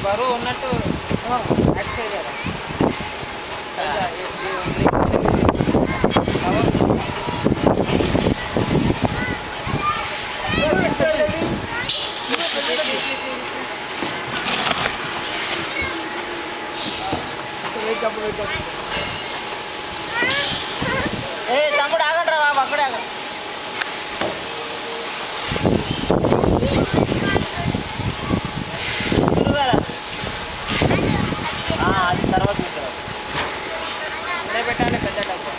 బరువు ఉన్నట్టు యాక్ట్ చేయాలి. ఏ తమ్ముడు ఆగండి రా బాబు, అక్కడే ఆగండి. అది తర్వాత చూస్తారు. ఇక్కడే పెట్టాలి పెద్ద డబ్బు.